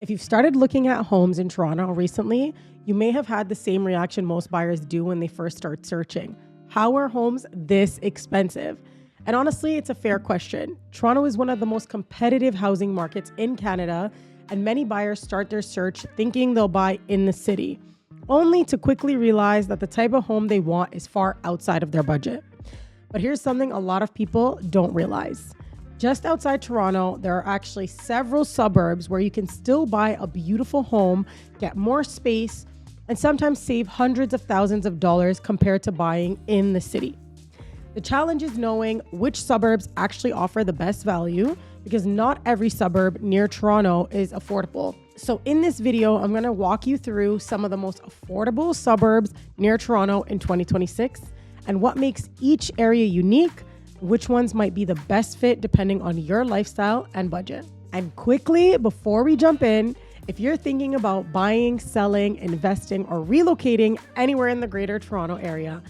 If you've started looking at homes in Toronto recently, you may have had the same reaction most buyers do when they first start searching. How are homes this expensive? And honestly, it's a fair question. Toronto is one of the most competitive housing markets in Canada, and many buyers start their search thinking they'll buy in the city, only to quickly realize that the type of home they want is far outside of their budget. But here's something a lot of people don't realize. Just outside Toronto, there are actually several suburbs where you can still buy a beautiful home, get more space, and sometimes save hundreds of thousands of dollars compared to buying in the city. The challenge is knowing which suburbs actually offer the best value, because not every suburb near Toronto is affordable. So in this video, I'm going to walk you through some of the most affordable suburbs near Toronto in 2026 and what makes each area unique, which ones might be the best fit depending on your lifestyle and budget. And quickly, before we jump in, if you're thinking about buying, selling, investing, or relocating anywhere in the Greater Toronto area,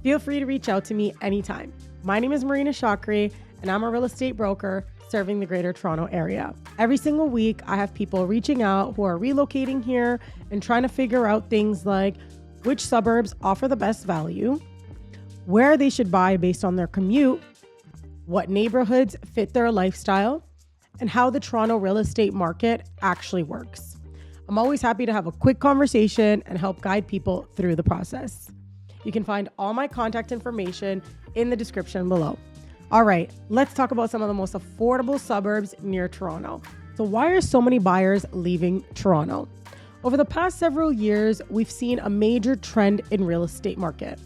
feel free to reach out to me anytime. My name is Marena Shokri, and I'm a real estate broker serving the Greater Toronto area. Every single week, I have people reaching out who are relocating here and trying to figure out things like which suburbs offer the best value, where they should buy based on their commute, what neighborhoods fit their lifestyle, and how the Toronto real estate market actually works. I'm always happy to have a quick conversation and help guide people through the process. You can find all my contact information in the description below. All right, let's talk about some of the most affordable suburbs near Toronto. So why are so many buyers leaving Toronto? Over the past several years, we've seen a major trend in real estate market.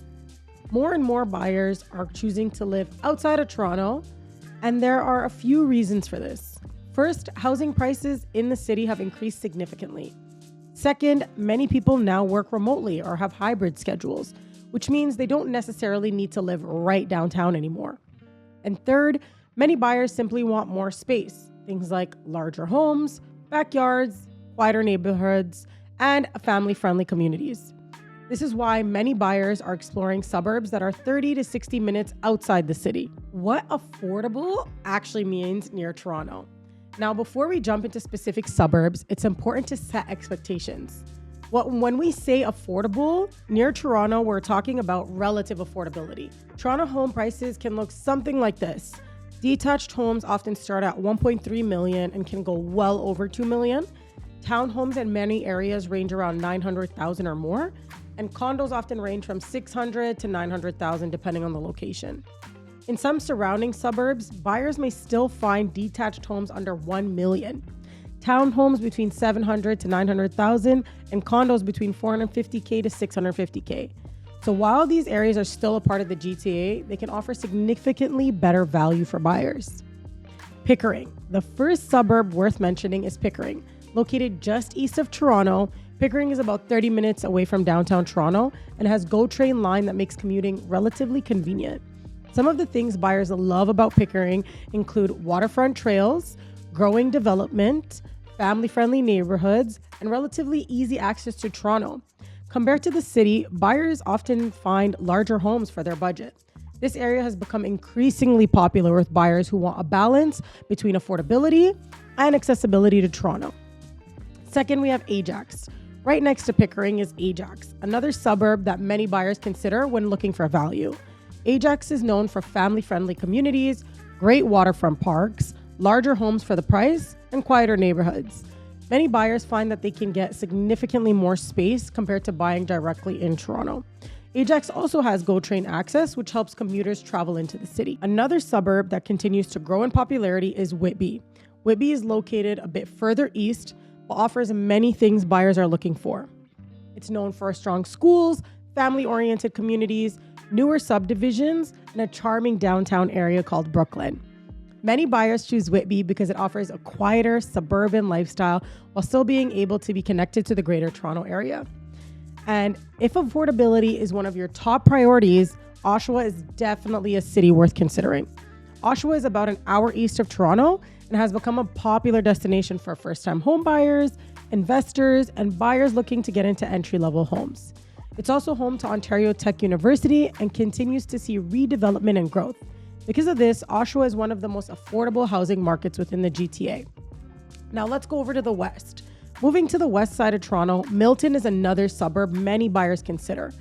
More and more buyers are choosing to live outside of Toronto, and there are a few reasons for this. First, housing prices in the city have increased significantly. Second, many people now work remotely or have hybrid schedules, which means they don't necessarily need to live right downtown anymore. And third, many buyers simply want more space, things like larger homes, backyards, quieter neighborhoods, and family-friendly communities. This is why many buyers are exploring suburbs that are 30 to 60 minutes outside the city. What affordable actually means near Toronto? Now, before we jump into specific suburbs, it's important to set expectations. When we say affordable, near Toronto, we're talking about relative affordability. Toronto home prices can look something like this. Detached homes often start at 1.3 million and can go well over 2 million. Townhomes in many areas range around 900,000 or more, and condos often range from 600 to 900,000 depending on the location. In some surrounding suburbs, buyers may still find detached homes under 1 million, townhomes between 700 to 900,000, and condos between 450K to 650K. So while these areas are still a part of the GTA, they can offer significantly better value for buyers. Pickering. The first suburb worth mentioning is Pickering. Located just east of Toronto, Pickering is about 30 minutes away from downtown Toronto and has GO train line that makes commuting relatively convenient. Some of the things buyers love about Pickering include waterfront trails, growing development, family-friendly neighborhoods, and relatively easy access to Toronto. Compared to the city, buyers often find larger homes for their budget. This area has become increasingly popular with buyers who want a balance between affordability and accessibility to Toronto. Second, we have Ajax. Right next to Pickering is Ajax, another suburb that many buyers consider when looking for value. Ajax is known for family-friendly communities, great waterfront parks, larger homes for the price, and quieter neighborhoods. Many buyers find that they can get significantly more space compared to buying directly in Toronto. Ajax also has GO train access, which helps commuters travel into the city. Another suburb that continues to grow in popularity is Whitby. Whitby is located a bit further east, but offers many things buyers are looking for. It's known for strong schools, family-oriented communities, newer subdivisions, and a charming downtown area called Brooklyn. Many buyers choose Whitby because it offers a quieter suburban lifestyle while still being able to be connected to the Greater Toronto area. And if affordability is one of your top priorities, Oshawa is definitely a city worth considering. Oshawa is about an hour east of Toronto and has become a popular destination for first-time home buyers, investors, and buyers looking to get into entry-level homes. It's also home to Ontario Tech University and continues to see redevelopment and growth. Because of this, Oshawa is one of the most affordable housing markets within the GTA. Now let's go over to the west. Moving to the west side of Toronto, Milton is another suburb many buyers consider.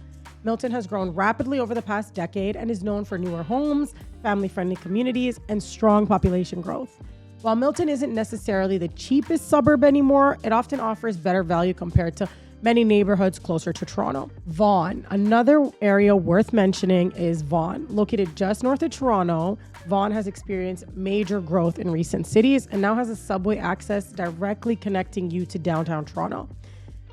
Milton has grown rapidly over the past decade and is known for newer homes, family-friendly communities, and strong population growth. While Milton isn't necessarily the cheapest suburb anymore, it often offers better value compared to many neighborhoods closer to Toronto. Vaughan, another area worth mentioning, is Vaughan. Located just north of Toronto, Vaughan has experienced major growth in recent cities and now has a subway access directly connecting you to downtown Toronto.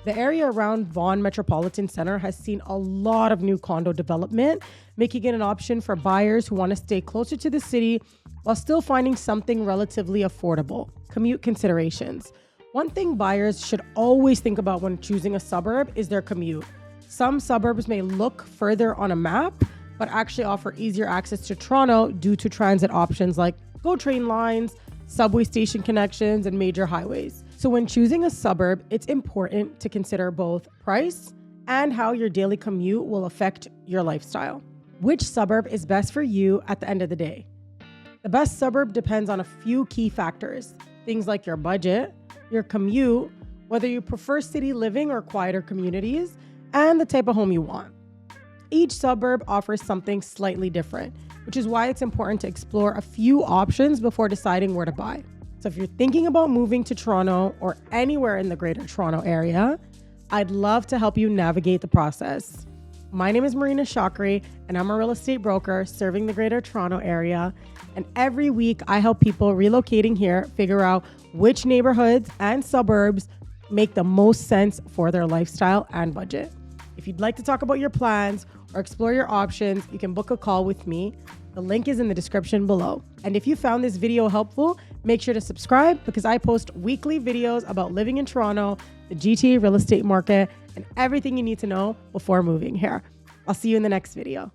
The area around Vaughan Metropolitan Center has seen a lot of new condo development, making it an option for buyers who want to stay closer to the city while still finding something relatively affordable. Commute considerations. One thing buyers should always think about when choosing a suburb is their commute. Some suburbs may look further on a map, but actually offer easier access to Toronto due to transit options like GO train lines, subway station connections, and major highways. So when choosing a suburb, it's important to consider both price and how your daily commute will affect your lifestyle. Which suburb is best for you at the end of the day? The best suburb depends on a few key factors. Things like your budget, your commute, whether you prefer city living or quieter communities, and the type of home you want. Each suburb offers something slightly different, which is why it's important to explore a few options before deciding where to buy. So if you're thinking about moving to Toronto or anywhere in the Greater Toronto area, I'd love to help you navigate the process. My name is Marena Shokri, and I'm a real estate broker serving the Greater Toronto area. And every week, I help people relocating here figure out which neighborhoods and suburbs make the most sense for their lifestyle and budget. If you'd like to talk about your plans or explore your options, you can book a call with me. The link is in the description below. And if you found this video helpful, make sure to subscribe because I post weekly videos about living in Toronto, the GTA real estate market, and everything you need to know before moving here. I'll see you in the next video.